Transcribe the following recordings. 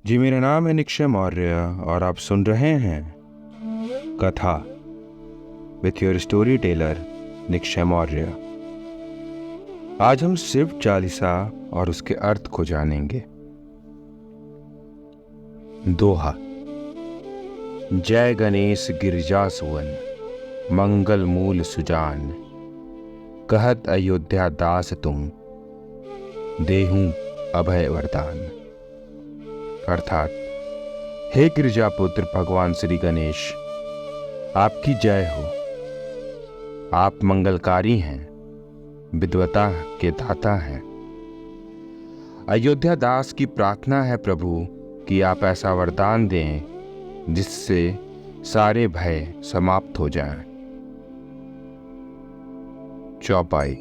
जी, मेरा नाम है निक्षय मौर्य और आप सुन रहे हैं कथा with your story teller Nikshay Maurya. आज हम शिव चालीसा और उसके अर्थ को जानेंगे। दोहा। जय गणेश गिरिजा सुवन, मंगल मूल सुजान, कहत अयोध्या दास तुम, देहूं अभय वरदान। अर्थात, हे गिरिजापुत्र भगवान श्री गणेश, आपकी जय हो। आप मंगलकारी हैं, विद्वता के दाता हैं। अयोध्या दास की प्रार्थना है प्रभु कि आप ऐसा वरदान दें जिससे सारे भय समाप्त हो जाएं। चौपाई।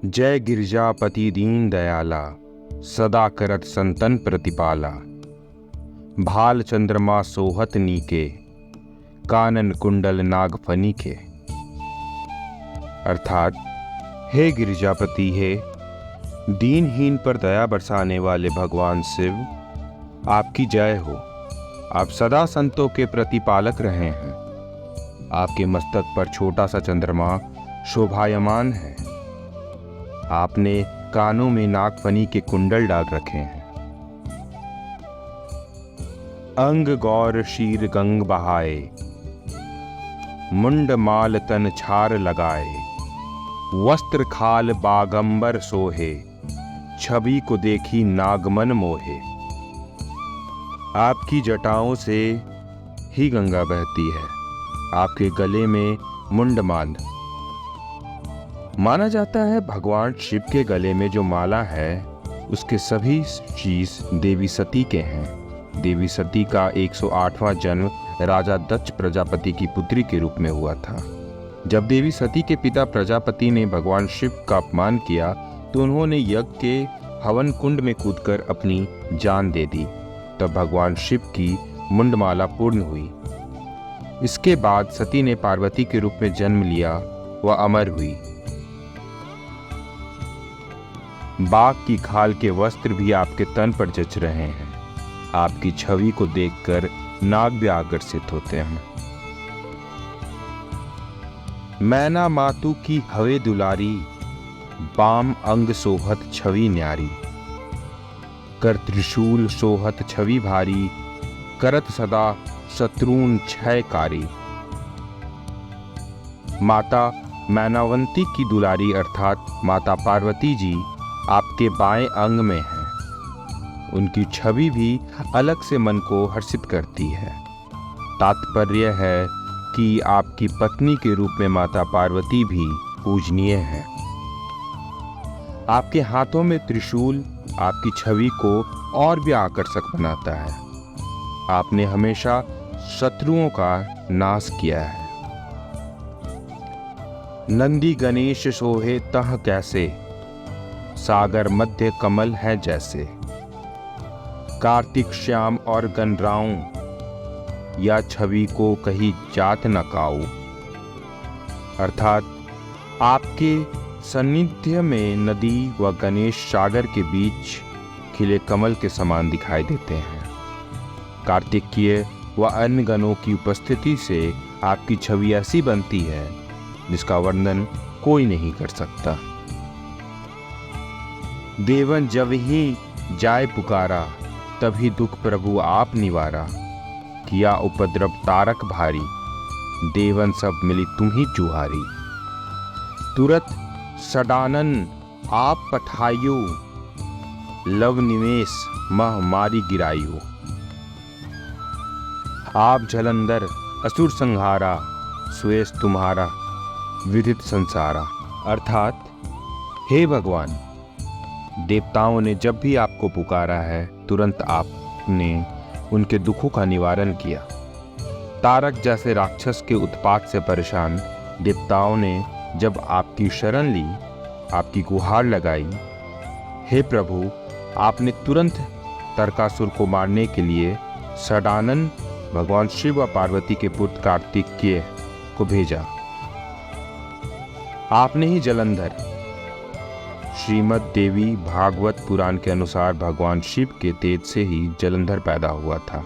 जय गिरिजापति दीन दयाला, सदा करत संतन प्रतिपाला, भाल चंद्रमा सोहत नीके, कानन कुंडल नागफनी के। अर्थात, हे गिरिजापति, हे दीनहीन पर दया बरसाने वाले भगवान शिव, आपकी जय हो। आप सदा संतों के प्रतिपालक रहे हैं। आपके मस्तक पर छोटा सा चंद्रमा शोभायमान है। आपने कानों में नागफनी के कुंडल डाल रखे हैं। अंग गौर शीर गंग बहाए, मुंड माल तन छार लगाए, वस्त्र खाल बागंबर सोहे, छवि को देखी नागमन मोहे। आपकी जटाओं से ही गंगा बहती है। आपके गले में मुंडमाल। माना जाता है भगवान शिव के गले में जो माला है उसके सभी शीश देवी सती के हैं। देवी सती का 108वां जन्म राजा दक्ष प्रजापति की पुत्री के रूप में हुआ था। जब देवी सती के पिता प्रजापति ने भगवान शिव का अपमान किया तो उन्होंने यज्ञ के हवन कुंड में कूदकर अपनी जान दे दी। तब भगवान शिव की मुंडमाला पूर्ण हुई। इसके बाद सती ने पार्वती के रूप में जन्म लिया। वह अमर हुई। बाघ की खाल के वस्त्र भी आपके तन पर जच रहे हैं। आपकी छवि को देखकर नाग भी आकर्षित होते हैं। मैना मातु की हवे दुलारी, बाम अंग सोहत छवि न्यारी, कर त्रिशूल सोहत छवि भारी, करत सदा शत्रुन क्षयकारी। माता मैनावंती की दुलारी अर्थात माता पार्वती जी आपके बाएं अंग में हैं। उनकी छवि भी अलग से मन को हर्षित करती है। तात्पर्य है कि आपकी पत्नी के रूप में माता पार्वती भी पूजनीय है। आपके हाथों में त्रिशूल आपकी छवि को और भी आकर्षक बनाता है। आपने हमेशा शत्रुओं का नाश किया है। नंदी गणेश सोहे तह कैसे, सागर मध्य कमल है जैसे, कार्तिक श्याम और गणराऊ, या छवि को कहीं जात न काऊ। अर्थात, आपके सानिध्य में नदी व गणेश सागर के बीच खिले कमल के समान दिखाई देते हैं। कार्तिकीय व अन्य गणों की उपस्थिति से आपकी छवि ऐसी बनती है जिसका वर्णन कोई नहीं कर सकता। देवन जब ही जाय पुकारा, तभी दुख प्रभु आप निवारा, किया उपद्रव तारक भारी, देवन सब मिली तुम ही जुहारी। तुरत सडानन आप पठायो, लव निवेश मह मारी गिरायो। आप जलंधर असुर संहारा, सुएस तुम्हारा विदित संसारा। अर्थात, हे भगवान, देवताओं ने जब भी आपको पुकारा है तुरंत आपने उनके दुखों का निवारण किया। तारक जैसे राक्षस के उत्पात से परेशान देवताओं ने जब आपकी शरण ली, आपकी गुहार लगाई, हे प्रभु, आपने तुरंत तारकासुर को मारने के लिए षडानन भगवान शिव व पार्वती के पुत्र कार्तिकेय को भेजा। आपने ही जलंधर श्रीमद् देवी भागवत पुराण के अनुसार भगवान शिव के तेज से ही जलंधर पैदा हुआ था,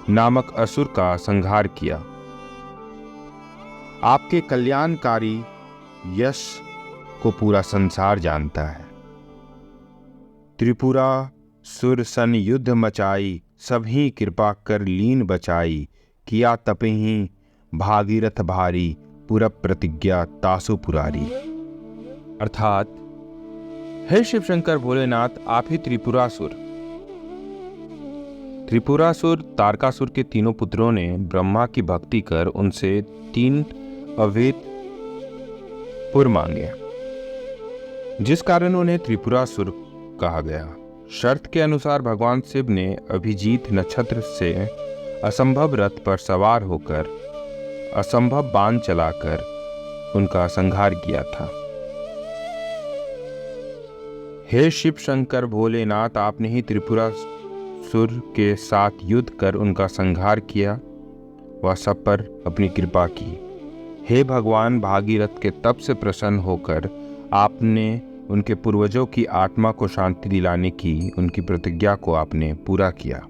नामक असुर का संहार किया। आपके कल्याणकारी यश को पूरा संसार जानता है। त्रिपुरा सुर सन युद्ध मचाई, सभी कृपा कर लीन बचाई, किया तपहि भागीरथ भारी, पुरब प्रतिज्ञा तासु पुरारी। अर्थात हे शिव शंकर भोलेनाथ, आप ही त्रिपुरासुर। त्रिपुरासुर तारकासुर के तीनों पुत्रों ने ब्रह्मा की भक्ति कर उनसे 3 अवैध पुर मांगे, जिस कारण उन्हें त्रिपुरासुर कहा गया। शर्त के अनुसार भगवान शिव ने अभिजीत नक्षत्र से असंभव रथ पर सवार होकर असंभव बाण चलाकर उनका संहार किया था। हे शिव शंकर भोलेनाथ, आपने ही त्रिपुरासुर के साथ युद्ध कर उनका संहार किया व सब पर अपनी कृपा की। हे भगवान, भागीरथ के तप से प्रसन्न होकर आपने उनके पूर्वजों की आत्मा को शांति दिलाने की उनकी प्रतिज्ञा को आपने पूरा किया।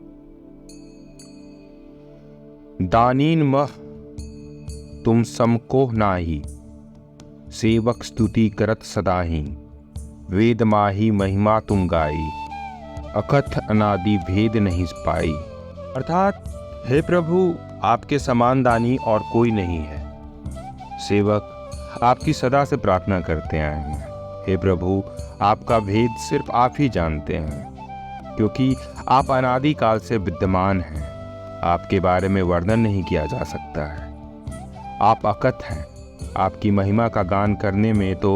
दानीन मह तुम समको नाही, सेवक स्तुति करत सदाही, वेद माही महिमा तुम गाई, अकथ अनादि भेद नहीं पाई। अर्थात हे प्रभु, आपके समान दानी और कोई नहीं है। सेवक आपकी सदा से प्रार्थना करते आए हैं। हे प्रभु, आपका भेद सिर्फ आप ही जानते हैं, क्योंकि आप अनादि काल से विद्यमान हैं। आपके बारे में वर्णन नहीं किया जा सकता है। आप अकथ हैं। आपकी महिमा का गान करने में तो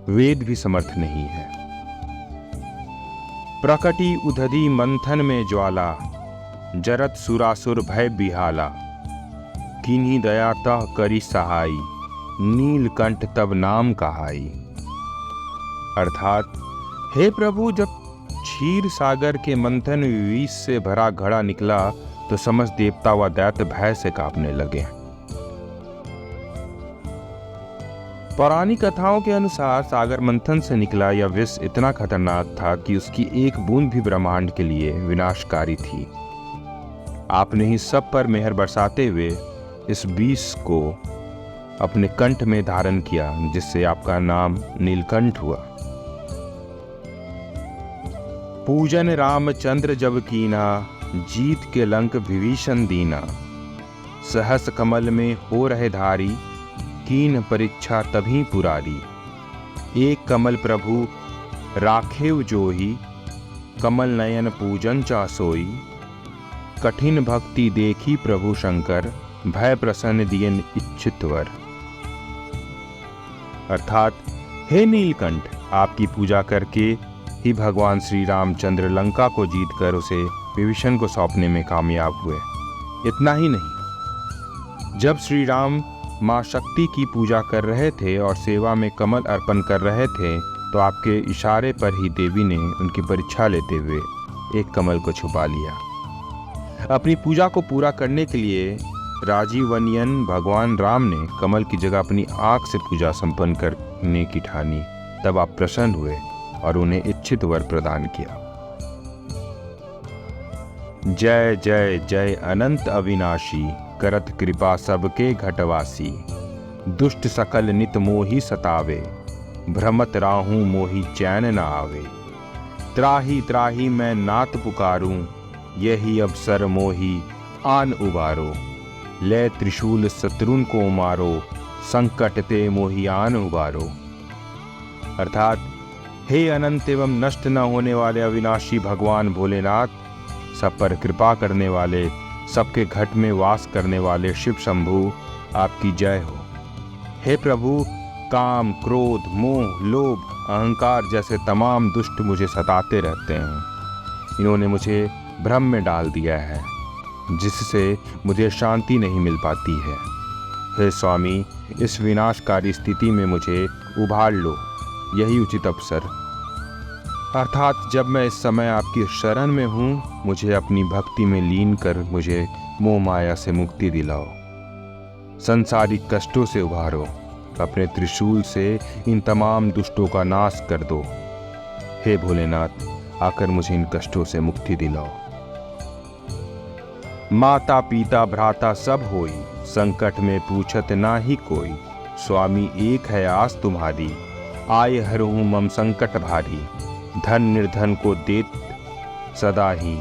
वेद भी समर्थ नहीं है। प्रकटी उधदी मंथन में ज्वाला, जरत सुरासुर भय बिहाला, किन्हीं दया तह करी सहाई, नीलकंठ तब नाम कहाई। अर्थात हे प्रभु, जब क्षीर सागर के मंथन विष से भरा घड़ा निकला तो समस्त देवता व दैत्य भय से कांपने लगे। पौराणिक कथाओं के अनुसार सागर मंथन से निकला यह विष इतना खतरनाक था कि उसकी एक बूंद भी ब्रह्मांड के लिए विनाशकारी थी। आपने ही सब पर मेहर बरसाते हुए इस विष को अपने कंठ में धारण किया, जिससे आपका नाम नीलकंठ हुआ। पूजन रामचंद्र जब कीना, जीत के लंक विभीषण दीना, सहस कमल में हो रहे धारी, कीन परीक्षा तभी पुरारी। एक कमल प्रभु राखेव जोही, कमल नयन पूजन चासोई, कठिन भक्ति देखी प्रभु शंकर, भय प्रसन्न दियन इच्छित वर। अर्थात हे नीलकंठ, आपकी पूजा करके ही भगवान श्री रामचंद्र लंका को जीतकर उसे विभीषण को सौंपने में कामयाब हुए। इतना ही नहीं, जब श्री राम माँ शक्ति की पूजा कर रहे थे और सेवा में कमल अर्पण कर रहे थे, तो आपके इशारे पर ही देवी ने उनकी परीक्षा लेते हुए एक कमल को छुपा लिया। अपनी पूजा को पूरा करने के लिए राजीवनियन भगवान राम ने कमल की जगह अपनी आंख से पूजा संपन्न करने की ठानी। तब आप प्रसन्न हुए और उन्हें इच्छित वर प्रदान किया। जय जय जय अनंत अविनाशी, करत कृपा सबके घटवासी, दुष्ट सकल नित मोहि सतावे, भ्रमत राहूं मोहि चैन न आवे। त्राही त्राही मैं नाथ पुकारूं, यही अवसर मोहि आन उबारो। ले त्रिशूल शत्रुन को मारो, संकट ते मोहि आन उबारो। अर्थात हे अनंत एवं नष्ट न होने वाले अविनाशी भगवान भोलेनाथ, सब पर कृपा करने वाले, सबके घट में वास करने वाले शिव शंभु, आपकी जय हो। हे प्रभु, काम, क्रोध, मोह, लोभ, अहंकार जैसे तमाम दुष्ट मुझे सताते रहते हैं। इन्होंने मुझे भ्रम में डाल दिया है, जिससे मुझे शांति नहीं मिल पाती है। हे स्वामी, इस विनाशकारी स्थिति में मुझे उभार लो, यही उचित अवसर। अर्थात जब मैं इस समय आपकी शरण में हूँ, मुझे अपनी भक्ति में लीन कर मुझे मोह माया से मुक्ति दिलाओ, संसारिक कष्टों से उभारो, अपने त्रिशूल से इन तमाम दुष्टों का नाश कर दो। हे भोलेनाथ, आकर मुझे इन कष्टों से मुक्ति दिलाओ। माता पिता भ्राता सब होई, संकट में पूछत ना ही कोई। स्वामी एक है आस तुम्हारी, आए हरहूँ मम संकट भारी। धन निर्धन को देत सदा ही,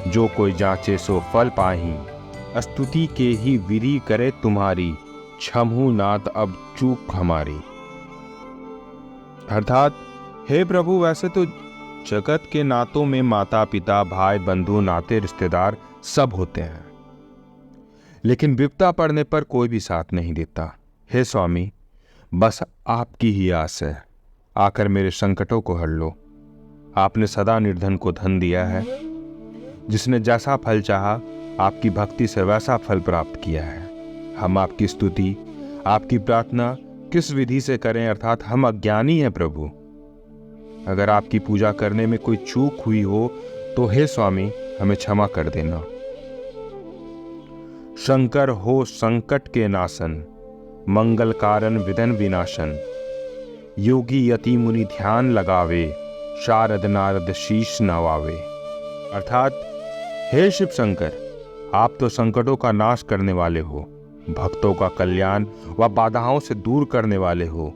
जो कोई जांचे सो फल पाही। स्तुति के ही विधि करे तुम्हारी, क्षमहु नाथ अब चूक हमारी। अर्थात हे प्रभु, वैसे तो जगत के नातों में माता पिता भाई बंधु नाते रिश्तेदार सब होते हैं, लेकिन विपदा पड़ने पर कोई भी साथ नहीं देता। हे स्वामी, बस आपकी ही आस है, आकर मेरे संकटों को हर लो। आपने सदा निर्धन को धन दिया है, जिसने जैसा फल चाहा आपकी भक्ति से वैसा फल प्राप्त किया है। हम आपकी स्तुति, आपकी प्रार्थना किस विधि से करें, अर्थात हम अज्ञानी हैं प्रभु। अगर आपकी पूजा करने में कोई चूक हुई हो तो हे स्वामी, हमें क्षमा कर देना। शंकर हो संकट के नाशन, मंगल कारण विधन विनाशन। योगी यति मुनि ध्यान लगावे, शारद नारद शीश नवावे। अर्थात हे शिव शंकर, आप तो संकटों का नाश करने वाले हो, भक्तों का कल्याण व बाधाओं से दूर करने वाले हो।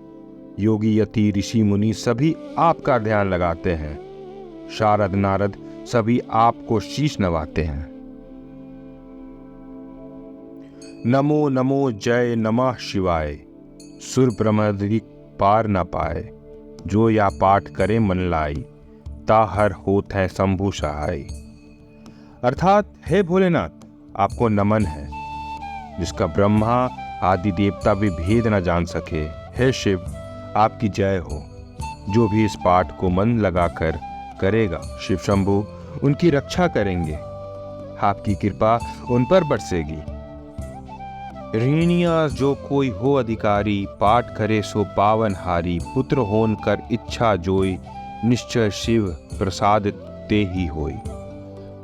योगी यति ऋषि मुनि सभी आपका ध्यान लगाते हैं, शारद नारद सभी आपको शीश नवाते हैं। नमो नमो जय नमः शिवाय, सुर ब्रह्मदिक पार न पाए। जो या पाठ करे मन लाई, ताहर होत है शंभु सहाय। अर्थात हे भोलेनाथ, आपको नमन है, जिसका ब्रह्मा आदि देवता भी भेद न जान सके। हे शिव, आपकी जय हो। जो भी इस पाठ को मन लगाकर करेगा, शिव शंभु उनकी रक्षा करेंगे, आपकी कृपा उन पर बरसेगी। ऋणिया जो कोई हो अधिकारी, पाठ करे सो पावन हारी। पुत्र होन कर इच्छा जोई, निश्चय शिव प्रसाद ते ही होई।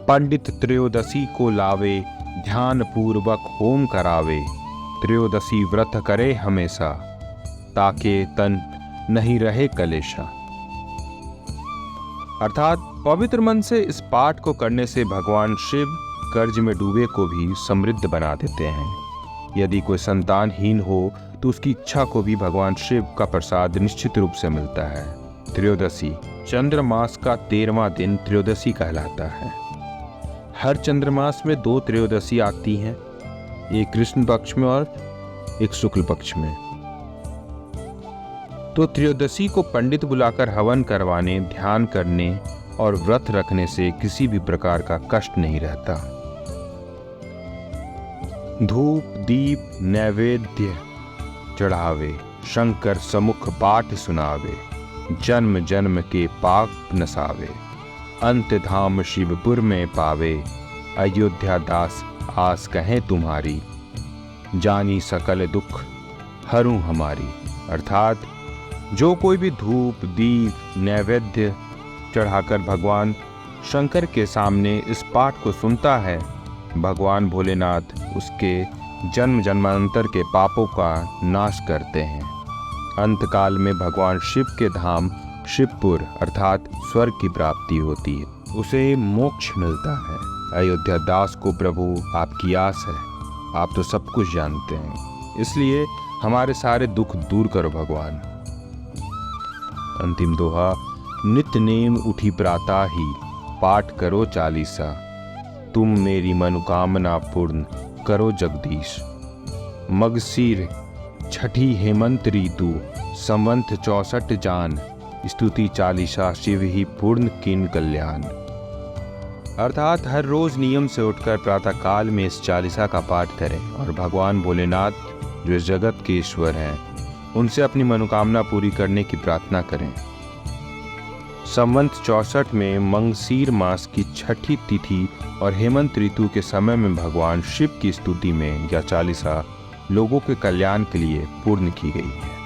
पंडित त्रयोदशी को लावे, ध्यान पूर्वक होम करावे। त्रयोदशी व्रत करे हमेशा, ताके तन नहीं रहे कलेशा। अर्थात पवित्र मन से इस पाठ को करने से भगवान शिव कर्ज में डूबे को भी समृद्ध बना देते हैं। यदि कोई संतानहीन हो तो उसकी इच्छा को भी भगवान शिव का प्रसाद निश्चित रूप से मिलता है। त्रयोदशी चंद्र मास का 13वां दिन त्रयोदशी कहलाता है। हर चंद्रमास में 2 त्रयोदशी आती हैं, एक कृष्ण पक्ष में और एक शुक्ल पक्ष में। तो त्रयोदशी को पंडित बुलाकर हवन करवाने, ध्यान करने और व्रत रखने से किसी भी प्रकार का कष्ट नहीं रहता। धूप दीप नैवेद्य चढ़ावे, शंकर समुख पाठ सुनावे। जन्म जन्म के पाप नसावे, अंत धाम शिवपुर में पावे। अयोध्या दास आस कहें तुम्हारी, जानी सकल दुख हरू हमारी। अर्थात जो कोई भी धूप दीप नैवेद्य चढ़ाकर भगवान शंकर के सामने इस पाठ को सुनता है, भगवान भोलेनाथ उसके जन्म जन्मांतर के पापों का नाश करते हैं। अंतकाल में भगवान शिव के धाम शिवपुर अर्थात स्वर्ग की प्राप्ति होती है, उसे मोक्ष मिलता है। अयोध्या दास को प्रभु आपकी आस है, आप तो सब कुछ जानते हैं, इसलिए हमारे सारे दुख दूर करो भगवान। अंतिम दोहा। नित्य नेम उठी प्रातः ही, पाठ करो चालीसा। तुम मेरी मनोकामना पूर्ण करो जगदीश। मगसीर छठी हेमंत ऋतु, संवंत 64 जान। स्तुति चालीसा शिव ही पूर्ण किन कल्याण। अर्थात हर रोज नियम से उठकर प्रातः काल में इस चालीसा का पाठ करें और भगवान भोलेनाथ जो इस जगत के ईश्वर हैं उनसे अपनी मनोकामना पूरी करने की प्रार्थना करें। संवंत 64 में मंगसीर मास की छठी तिथि और हेमंत ऋतु के समय में भगवान शिव की स्तुति में यह चालीसा लोगों के कल्याण के लिए पूर्ण की गई है।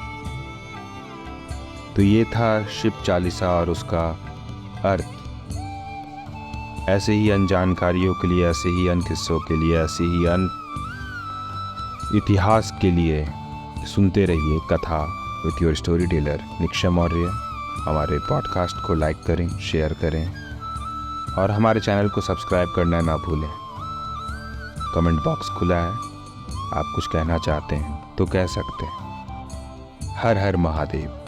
तो ये था शिव चालीसा और उसका अर्थ। ऐसे ही अन्य जानकारियों के लिए, ऐसे ही अन्य किस्सों के लिए, ऐसे ही अन्य इतिहास के लिए सुनते रहिए कथा with your story teller Nikshay Maurya. हमारे पॉडकास्ट को लाइक करें, शेयर करें और हमारे चैनल को सब्सक्राइब करना ना भूलें। कमेंट बॉक्स खुला है, आप कुछ कहना चाहते हैं तो कह सकते हैं। हर हर महादेव।